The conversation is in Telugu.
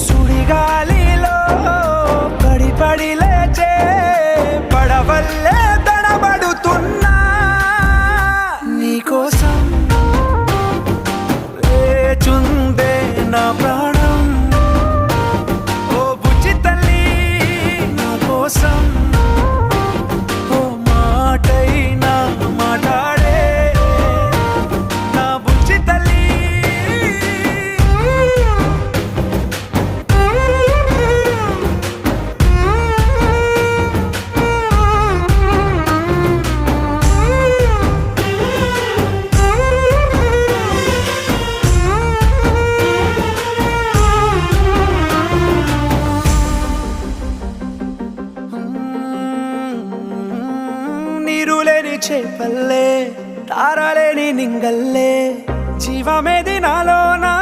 సుడిగాలిలో పడి పడి లేచే పడవల్లే తడబడుతున్నా నీకోసం వేచుందే నా ప్రాణం. ఓ బుజ్జి తల్లి నా కోసం ఓ మాటైనా మాట్లాడే నా బుజ్జి తల్లి. నీరులేని చేపల్లే తారలేని నింగల్లే జీవమేది నాలోనా